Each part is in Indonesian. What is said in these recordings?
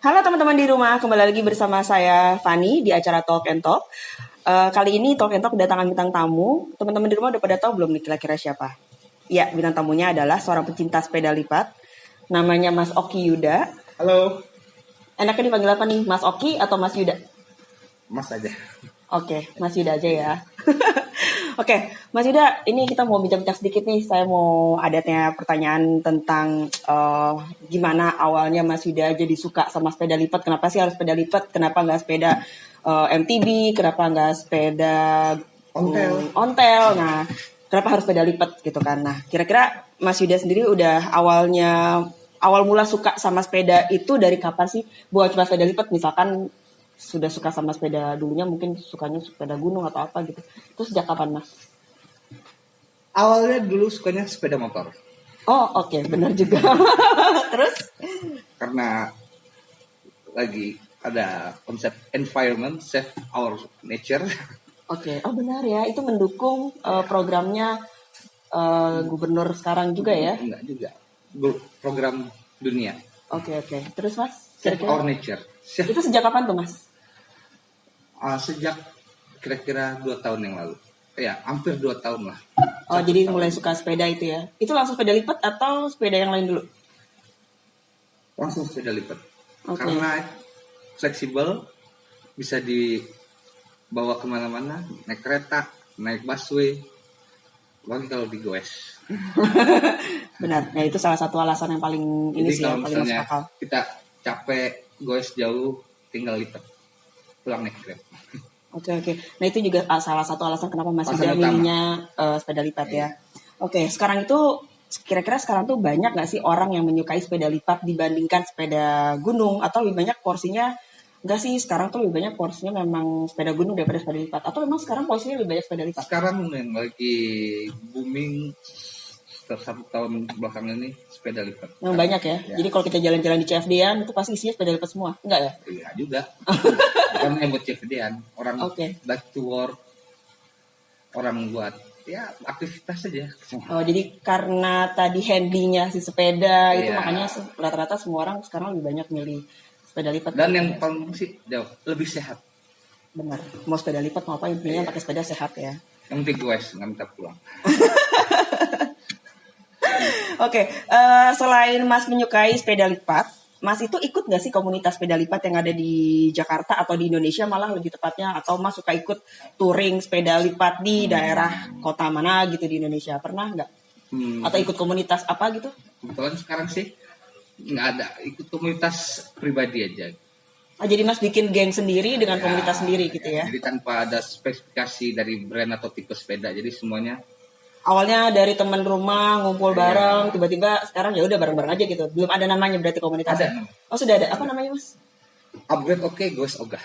Halo teman-teman di rumah, kembali lagi bersama saya Fani di acara Talk and Talk. Kali ini Talk and Talk kedatangan bintang tamu. Teman-teman di rumah udah pada tahu belum nih kira-kira siapa? Ya, bintang tamunya adalah seorang pecinta sepeda lipat. Namanya Mas Oki Yuda. Halo, Enaknya dipanggil apa nih, Mas Oki atau Mas Yuda? Mas aja. Oke, Mas Yuda aja ya. Oke, Mas Yuda, ini kita mau bincang-bincang sedikit nih. Saya mau adatnya pertanyaan tentang gimana awalnya Mas Yuda jadi suka sama sepeda lipat. Kenapa sih harus sepeda lipat? Kenapa nggak sepeda MTB? Kenapa nggak sepeda ontel? Nah, kenapa harus sepeda lipat gitu kan? Nah, kira-kira Mas Yuda sendiri udah awal mula suka sama sepeda itu dari kapan sih? Bukan cuma sepeda lipat, misalkan sudah suka sama sepeda dulunya mungkin sukanya sepeda gunung atau apa gitu. Itu sejak kapan, Mas? Awalnya dulu sukanya sepeda motor. Oh, oke, benar juga. Terus? Karena lagi ada konsep environment, save our nature. Oke, oh benar ya. Itu mendukung programnya gubernur sekarang juga ya? Enggak juga. Program dunia. Oke. Terus, Mas? Save our nature. Itu sejak kapan tuh, Mas? Sejak kira-kira 2 tahun yang lalu. Ya, hampir 2 tahun lah. Oh, jadi mulai suka sepeda itu ya? Itu langsung sepeda lipat atau sepeda yang lain dulu? Langsung sepeda lipat. Oke. Karena fleksibel, bisa dibawa kemana-mana, naik kereta, naik busway, apalagi kalau digoes. Benar. Nah, itu salah satu alasan yang paling ini Jadi sih kalau yang paling masuk misalnya akal. kita capek goes jauh, tinggal lipat, pulang naik Grab. Oke. Nah, itu juga salah satu alasan kenapa Mas Alasan Yuda utama. milihnya sepeda lipat ya. Oke, sekarang itu kira-kira sekarang tuh banyak nggak sih orang yang menyukai sepeda lipat dibandingkan sepeda gunung, atau lebih banyak porsinya nggak sih? Sekarang tuh lebih banyak porsinya memang sepeda gunung daripada sepeda lipat, atau memang sekarang porsinya lebih banyak sepeda lipat? Sekarang yang lagi booming 1 tahun belakangan ini sepeda lipat. Memang banyak ya. Ya. Jadi kalau kita jalan-jalan di CFD-an itu pasti isinya sepeda lipat semua, enggak ya? Iya juga. Bukan yang buat CFD-an, orang Oke. back to work, orang buat ya aktivitas saja. Oh, jadi karena tadi handy-nya si sepeda itu Iya. makanya rata-rata semua orang sekarang lebih banyak milih sepeda lipat. Dan yang paling sih jauh lebih sehat. Benar. Mau sepeda lipat mau apa intinya Iya. pakai sepeda sehat ya. Yang penting goes, nggak minta pulang. Oke, selain Mas menyukai sepeda lipat, Mas itu ikut nggak sih komunitas sepeda lipat yang ada di Jakarta atau di Indonesia malah lebih tepatnya? Atau Mas suka ikut touring sepeda lipat di daerah kota mana gitu di Indonesia? Pernah nggak? Atau ikut komunitas apa gitu? Kebetulan sekarang sih nggak ada, ikut komunitas pribadi aja. Oh, jadi Mas bikin geng sendiri dengan komunitas sendiri gitu ya? Jadi tanpa ada spesifikasi dari brand atau tipe sepeda, jadi semuanya Awalnya dari teman rumah ngumpul bareng, tiba-tiba sekarang ya udah bareng-bareng aja gitu. Belum ada namanya berarti komunitasnya? Ada. Oh sudah ada. Apa namanya Mas? upgrade oke, goes ogah.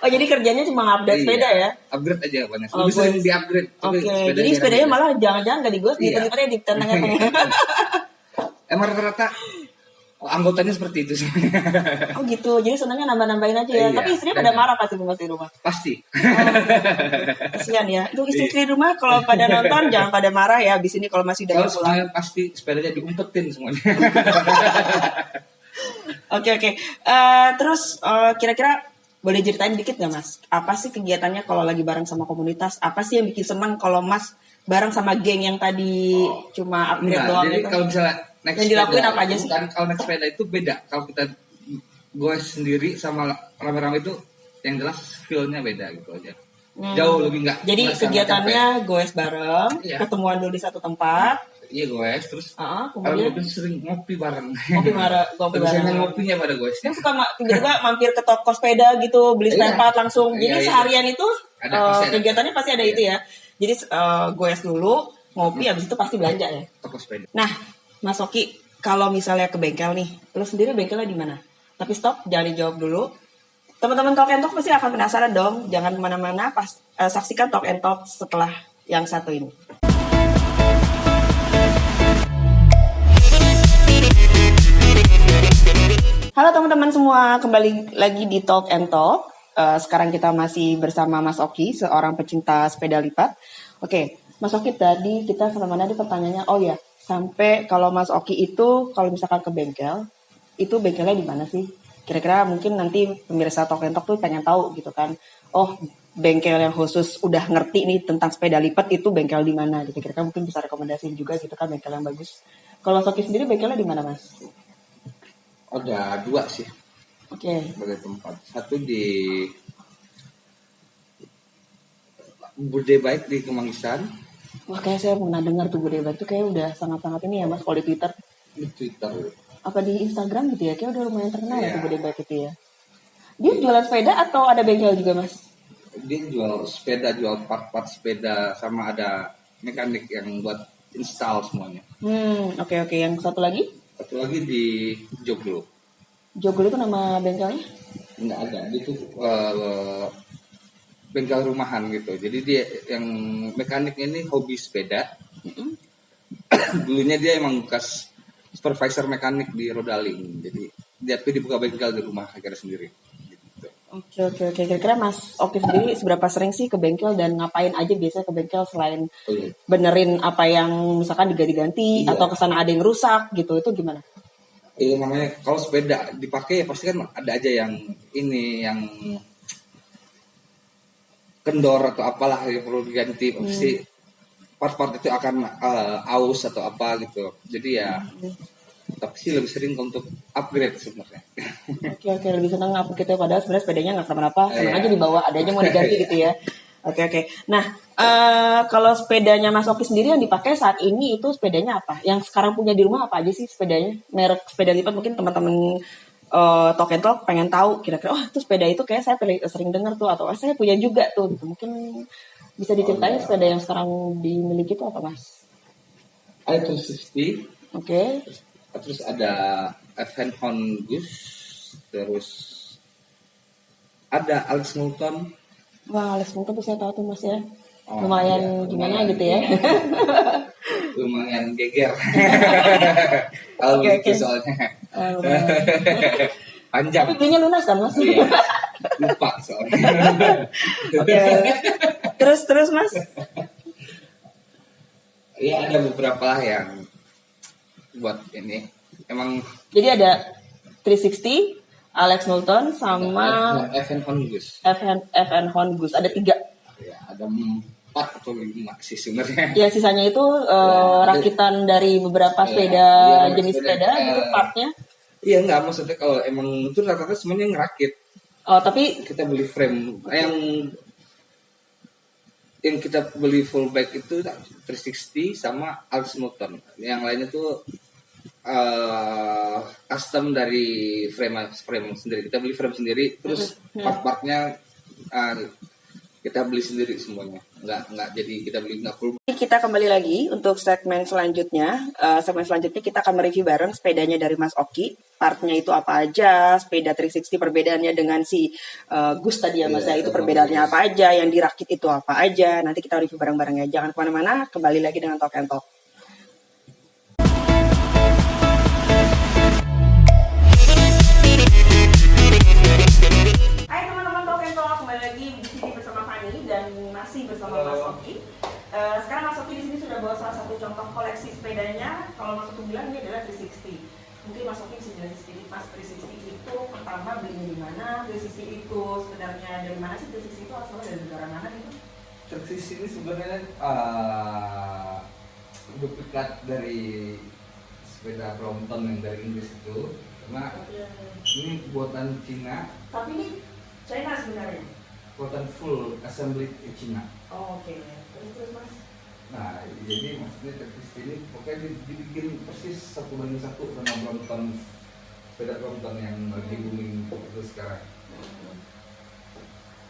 Oh jadi kerjanya cuma update sepeda ya? Upgrade aja banyak. Oh, Lebih sering goes. di-upgrade. tapi Oke, sepedanya jadi sepedanya jarang. malah jangan-jangan gak digos, Iya. dipetnya di tengah-tengah. Emang rata-rata anggotanya seperti itu sebenarnya. Oh gitu, jadi senangnya nambah-nambahin aja ya. Iya, Tapi istrinya dan- pada marah pasti Mas di rumah. Pasti. Kasihan ya. Itu istri di rumah kalau pada nonton jangan pada marah ya. Abis ini kalau masih udah Kalau pulang. semuanya pasti sepedanya diumpetin semuanya. Oke. Terus kira-kira boleh ceritain dikit nggak Mas? Apa sih kegiatannya kalau lagi bareng sama komunitas? Apa sih yang bikin senang kalau Mas bareng sama geng yang tadi cuma upgrade Enggak, doang jadi gitu? kalau misalnya naik Yang dilakuin sepeda, apa aja sih? Bukan, kalau naik sepeda itu beda. Kalau kita goes sendiri sama rame-rame itu yang jelas feel-nya beda gitu aja. Jauh lebih enggak. Jadi kegiatannya goes bareng, Iya. ketemuan dulu di satu tempat, Iya goes, terus kalau kemudian lebih sering ngopi bareng. ngopi Lebih bareng. sering ngopinya pada goesnya. Kan suka tiba-tiba mampir ke toko sepeda gitu, beli spare Iya. part langsung. Jadi Iya. seharian itu Ada, pasti ada. kegiatannya pasti ada itu ya. Jadi goes dulu, ngopi, habis itu pasti belanja ya. Toko sepeda. Nah, Mas Oki, kalau misalnya ke bengkel nih, lo sendiri bengkelnya di mana? Tapi stop, jangan dijawab dulu. Teman-teman Talk and Talk pasti akan penasaran dong. Jangan kemana-mana, saksikan Talk and Talk setelah yang satu ini. Halo teman-teman semua, kembali lagi di Talk and Talk. Sekarang kita masih bersama Mas Oki, seorang pecinta sepeda lipat. Oke, Mas Oki tadi kita kemana-mana di pertanyaannya, oh ya, sampai kalau Mas Oki itu kalau misalkan ke bengkel, itu bengkelnya di mana sih? Kira-kira mungkin nanti pemirsa Talk and Talk tuh pengen tahu gitu kan. Oh, bengkel yang khusus udah ngerti nih tentang sepeda lipat itu bengkel di mana gitu. Kira-kira mungkin bisa rekomendasiin juga gitu kan bengkel yang bagus. Kalau Soki sendiri bengkelnya di mana, Mas? Ada 2 sih Oke. sebagai tempat. Satu di Bude Baik di Kemangisan, Wah, kayak saya pernah dengar tuh Bude Baik tuh kayak udah sangat-sangat ini ya, Mas, kalau di Twitter. di Twitter. Apa di Instagram gitu ya? Kayak udah lumayan terkenal ya Iya. tuh Bude Baik itu ya. Dia jualan sepeda atau ada bengkel juga, Mas? Dia jual sepeda, jual part-part sepeda, sama ada mekanik yang buat install semuanya. Oke. Yang satu lagi? Satu lagi di Joglo. Joglo itu nama bengkelnya? Nggak ada, dia tuh bengkel rumahan gitu. Jadi dia yang mekanik ini hobi sepeda. Dulunya dia emang bekas supervisor mekanik di Rodaling. Jadi dia dibuka bengkel di rumah akhirnya sendiri. Gitu. Oke. Kira-kira Mas Oki sendiri seberapa sering sih ke bengkel dan ngapain aja biasanya ke bengkel selain benerin apa yang misalkan diganti-ganti atau kesana ada yang rusak gitu, itu gimana? Itu namanya kalau sepeda dipakai pasti kan ada aja yang ini yang kendor atau apalah yang perlu diganti, pasti part-part itu akan aus atau apa gitu. Jadi ya tapi sih lebih sering untuk upgrade sebenarnya. Oke, lebih senang apa gitu ya, padahal sebenarnya sepedanya nggak kenapa-napa, senang aja dibawa, ada aja mau diganti gitu ya. Oke. Nah, kalau sepedanya Mas Oki sendiri yang dipakai saat ini itu sepedanya apa? Yang sekarang punya di rumah apa aja sih sepedanya? Merek sepeda lipat mungkin teman-teman Talk and Talk pengen tahu kira-kira, oh itu sepeda itu kayak saya sering dengar tuh, atau saya punya juga tuh gitu. Mungkin bisa diceritain sepeda yang sekarang dimiliki itu apa, Mas? Ada 360. Oke. Terus ada Evan Gus, terus ada Alex Moulton. Wah, Alex Moulton tuh saya tahu tuh Mas ya. Oh, lumayan iya, gimana gitu ya. Lumayan geger. Kalau Oke. begitu soalnya. Panjang. Tapi belinya lunas kan Mas? Iya. Lupa soalnya. Oke. Terus Mas? Iya, ada beberapa lah yang buat ini. Emang jadi ada 360, Alex Moulton sama Evan Hongus. FN Hongus. Ada 3. Ya, ada 4 atau 5 sih sebenarnya. Ya sisanya itu rakitan dari beberapa sepeda jenis sepeda gitu partnya. Iya enggak, maksudnya kalau emang itu rata-rata semuanya ngerakit. Oh, tapi kita beli frame yang kita beli full bike itu 360 sama Alex Moulton. Yang lainnya tuh custom dari frame sendiri. Kita beli frame sendiri, terus part-partnya kita beli sendiri semuanya. Nggak jadi kita beli nggak full. Kita kembali lagi untuk segmen selanjutnya. Segmen selanjutnya kita akan mereview bareng sepedanya dari Mas Oki. Partnya itu apa aja, sepeda 360 perbedaannya dengan si Gus tadi ya Mas, itu perbedaannya apa aja, yang dirakit itu apa aja. Nanti kita review bareng-bareng ya. Jangan kemana-mana, kembali lagi dengan Talk and Talk. Hai teman-teman Talk and Talk, kembali lagi di sini bersama Fani dan masih bersama Mas Oki. Sekarang Mas Oki di sini sudah bawa salah satu contoh koleksi sepedanya. Kalau Mas Oki bilang ini adalah 360. Mungkin Mas Oki bisa jelasin sedikit Mas, 360 itu pertama belinya di mana? 360 itu sebenarnya dari mana sih? 360 itu asalnya dari negara mana gitu? 360 ini sebenarnya duplikat dari sepeda Brompton yang dari Inggris itu. Karena ini buatan Cina. Tapi ini China sebenarnya? Buatan full assembly Cina. Oh, oke. Terus Mas? Nah, jadi maksudnya 360 ini pokoknya dibikin persis 1:1 sama Brompton, sepeda Brompton yang lagi booming itu sekarang.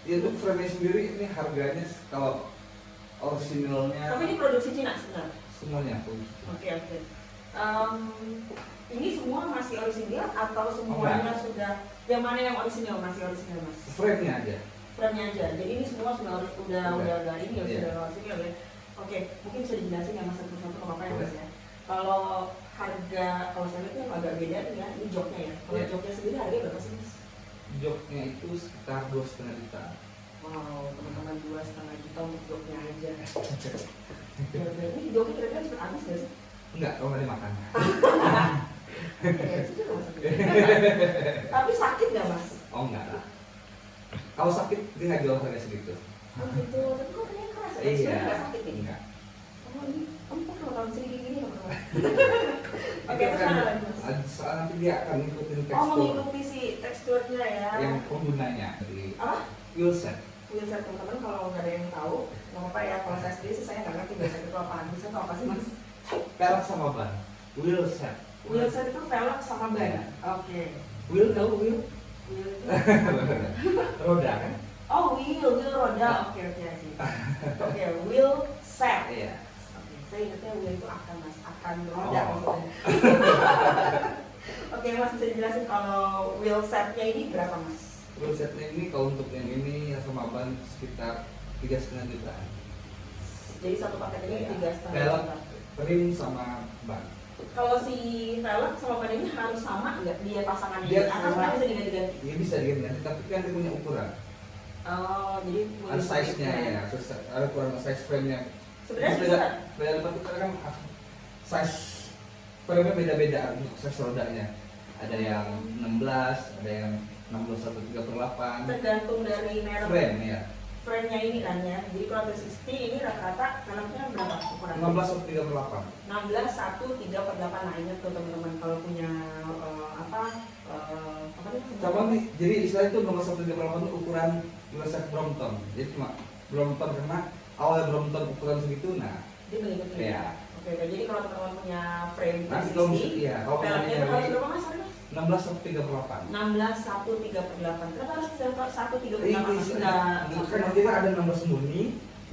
Ya untuk frame sendiri ini harganya kalau orisinalnya. Tapi ini produksi Cina sebenarnya? Semuanya. Oke. Ini semua masih orisinal atau semuanya sudah? Yang mana yang orisinal masih orisinal Mas? Frame-nya aja. Frame-nya aja. Jadi ini semua sudah ini ya, sudah orisinal ya. Oke, mungkin bisa dijelasin ya Mas satu-satu apa ya Mas ya. Kalau harga, kalau saya lihat agak beda nih ya, ini joknya ya. Kalau joknya sendiri harganya berapa sih Mas? Joknya itu sekitar 2,5 juta. Wow, teman-teman 2,5 juta untuk joknya aja. Ini joknya kira-kira cepat habis nggak sih? Enggak, kalau nggak dimakan. Oke, itu juga masuk. Tapi sakit nggak mas? Oh enggak lah. Kalau sakit dia nggak jual harga segitu. Oh gitu, tapi kok kayaknya keras ya? Iya. Sebenarnya nggak sakit nih? Enggak. Oh ini empuk loh kalau sering gini loh. Oke, Itu terus kan mana lagi mas? soal nanti dia akan ngikutin Oh tekstur mengikuti si teksturnya ya. yang penggunanya dari Apa? wheelset. Wheelset teman-teman kalau nggak ada yang tahu, nggak apa-apa ya. Kalau saya sendiri sih saya nggak ngerti wheelset itu apaan. Wheelset itu apa sih mas? Pelek sama ban. Wheelset. Wheelset itu velg sama ban. Iya. Oke. Wheel tahu wheel? Wheel itu. Roda kan? Oh wheel roda. Oke. Oke, wheel set. Iya. Oke, saya ingatnya wheel itu akan mas, akan roda Oh. maksudnya. Oke mas, bisa dijelasin kalau wheel setnya ini berapa mas? Wheelsetnya ini kalau untuk yang ini sama ban sekitar 3,5 jutaan. Jadi satu paket ini Iya. 3,5 Velg, juta. rim sama ban. Kalau si velg sama ban ini harus sama nggak dia pasangannya? Dia Atau sama. bisa diganti-ganti? Ini bisa diganti, tapi kan dia punya ukuran. Oh, jadi Ada size-nya ya, ada ukuran size frame-nya. Sebenarnya beda, bisa. beda tempat itu kan size frame-nya beda-beda untuk size rodanya. Ada yang 16, ada yang 16/1/3/8. Tergantung dari merek Frame ya. frame-nya ini kan ya. Jadi kalau 360 ini rata-rata velgnya berapa ukuran? 16/3/8. 16/1/3/8. Nah ingat tuh teman-teman kalau punya apa namanya? Sama nih, jadi istilah itu 16/3/8 itu ukuran wheelset Brompton. Jadi cuma Brompton karena awalnya Brompton ukuran segitu, nah Dia mengikuti. Iya. Oke, jadi kalau teman-teman punya frame nanti kalau 360, iya, kalau velgnya itu harus berapa mas? Sorry, mas? 16/3/8. 16/1/3/8. Kenapa harus 1/3/8? Ini Mas? Enggak. kan dia ada 16 murni.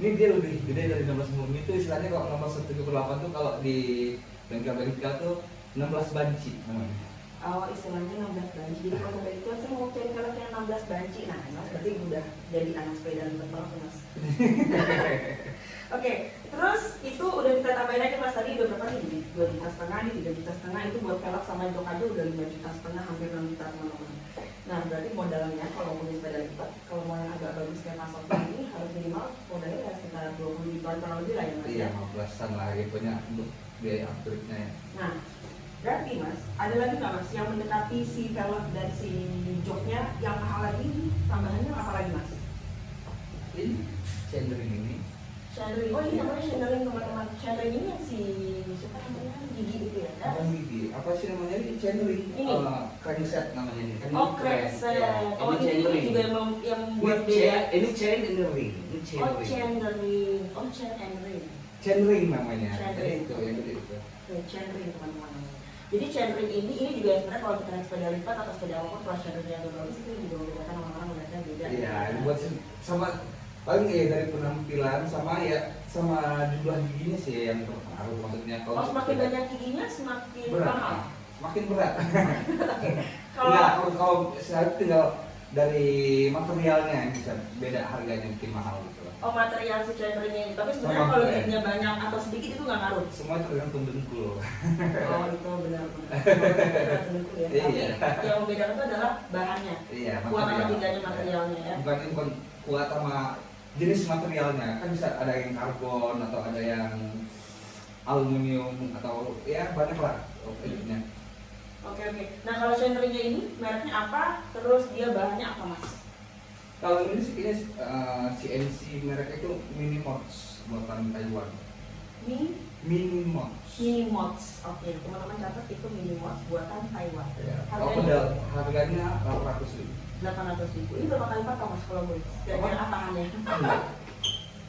Ini dia lebih gede dari 16 murni itu istilahnya kalau 16/3/8 tuh kalau di bengkel-bengkel tuh 16 banci namanya. Oh, istilahnya 16 banci. Jadi kalau sampai itu saya mau cari velg yang 16 banci. Nah, mas berarti udah jadi anak sepeda lipat banget ya, mas. Oke, terus itu udah kita tambahin aja mas tadi udah berapa nih? 2,5 juta nih, 3,5 juta itu buat velg sama jok aja udah 5,5 juta, hampir 6 juta teman-teman. Nah, berarti modalnya kalau punya sepeda lipat, kalau mau yang agak bagus kayak Mas Sofi ini harus minimal modalnya ya sekitar 20 jutaan kurang lebih lah ya mas. Iya, Ya? 15-an lah gitu untuk biaya upgrade-nya ya. Nah, berarti mas, ada lagi nggak mas yang mendekati si velg dan si joknya yang mahal lagi, tambahannya apa lagi mas? Ini centering ini Chandling, oh ini namanya chandling teman-teman. Chandling ini yang si siapa namanya gigi itu ya? bukan gigi, apa sih namanya ini centering? Ini. Crankset namanya ini. Kan Oh ini crankset. ya. Oh ini centering. juga yang buat Ini beda. ini chain in the ring. Ini chain Oh ring. chandling, oh chandling. Chain ring namanya. Chain Jadi ring. itu yang gede itu. Oke, chandling teman-teman. Jadi chandling ini juga sebenarnya kalau kita naik sepeda lipat atau sepeda apapun kalau chandlingnya agak bagus itu juga membedakan orang-orang melihatnya beda. Iya, buat sama paling ya dari penampilan sama ya sama jumlah giginya sih yang berpengaruh maksudnya Kalau semakin banyak giginya semakin berat, mahal. makin berat. Kalau Nggak, kalau saya tinggal dari materialnya yang bisa beda harganya mungkin mahal gitu loh. oh material si chandlingnya ini, tapi sebenarnya Sama kalau brand. giginya banyak atau sedikit itu nggak ngaruh. Semua tergantung dengkul. Oh itu benar. Tergantung ya. Tapi Iya. yang membedakan itu adalah bahannya. Iya, Kuat atau material. tidaknya materialnya ya. Bukan kuat sama jenis materialnya. Kan bisa ada yang karbon atau ada yang aluminium atau ya banyak lah opsinya. Oke. Nah kalau chandlingnya ini mereknya apa? Terus dia bahannya apa mas? Kalau ini sih kayaknya CNC mereknya itu Minimods buatan Taiwan. Minimods. Minimods. Oke teman-teman catat itu Minimods buatan Taiwan. Ya. Kalau harganya 800.000. 800.000. Ini berapa kali patah mas kalau boleh? Kira-kira apa tahannya? Enggak.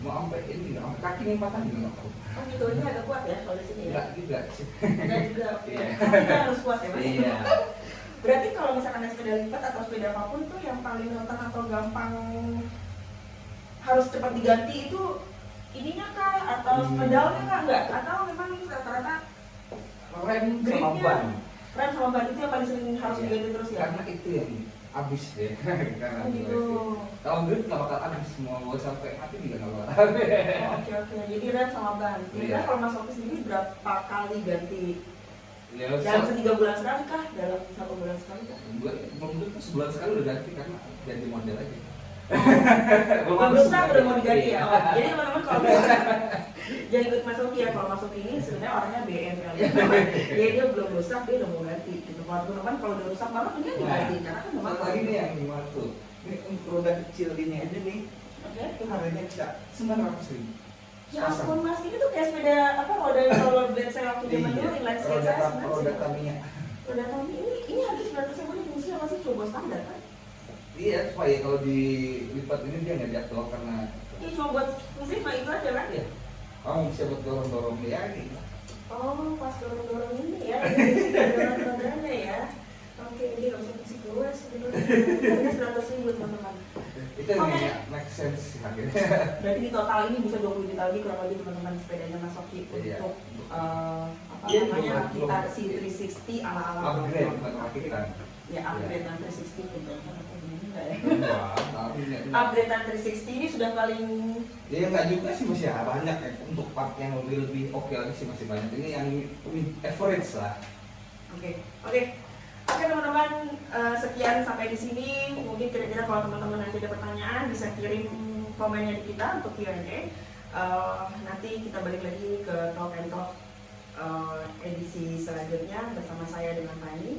Mau sampai ini nggak sampai kakinya patah juga nggak tahu. Oh gitu, ini agak kuat ya kalau di sini ya? Enggak juga sih. Enggak juga. Iya. Tapi kan harus kuat ya mas? Iya. Berarti kalau misalkan naik sepeda lipat atau sepeda apapun tuh yang paling rentan atau gampang harus cepat diganti itu ininya kah? Atau pedalnya kah? Enggak? Atau memang rata-rata Rem sama gripnya, ban. rem sama ban itu yang paling sering harus Iya. diganti terus ya? Karena itu yang habis deh. Karena Oh gitu. kalau grip nggak bakal habis, mau sampai mati juga nggak bakal habis. Oh, oke. Jadi rem sama ban. Kira-kira Iya. kalau Mas Sofi sendiri berapa kali ganti? Ya, Dalam 3 bulan sekali kah? Dalam 1 bulan sekali kah? belum tentu sebulan sekali udah ganti karena ganti model aja. Belum rusak udah mau diganti ya. Oh, jadi teman-teman kalau jadi ikut masuk ya, kalau masuk ini sebenarnya orangnya BM kali ya. Jadi dia belum rusak, dia udah mau ganti gitu. Kalau teman-teman kalau udah rusak banget dia diganti karena kan memang lagi nih yang gimana tuh? Ini untuk roda kecil ini aja nih. oke. Itu harganya bisa 900.000. Ya ampun mas, ini tuh kayak sepeda apa roda rollerblade saya waktu zaman dulu inline skate saya roda sebenarnya. Tamiya. Roda Tamiya ini harga 900 ribu fungsi apa sih coba standar kan? Iya, supaya kalau dilipat ini dia nggak jatuh karena Ini cuma buat fungsi mah itu aja kan? ya, kamu bisa buat dorong-dorong dia gitu. Oh pas dorong-dorong ini ya, dorong-dorongnya ya. Oke, ini nggak bisa fungsi keluar sebenarnya. Harga 900 ribu teman-teman. Itu yang make sense sih harganya. Berarti di total ini bisa 20 juta lagi kurang lebih teman-teman sepedanya Mas Oki Iya. untuk apa Iya, namanya belum. kita si 360 ala-ala Upgrade bukan rakitan. ya upgrade dan 360 gitu kan apa gimana enggak ya? Enggak, tapi Upgrade dan 360 ini sudah paling ya nggak juga sih, masih banyak ya untuk part yang lebih oke lagi sih, masih banyak. Ini yang average lah. oke teman-teman, sekian sampai di sini. Mungkin kira-kira kalau teman-teman nanti ada pertanyaan bisa kirim komennya di kita untuk Q&A. Nanti kita balik lagi ke Talk and Talk edisi selanjutnya bersama saya dengan Fani.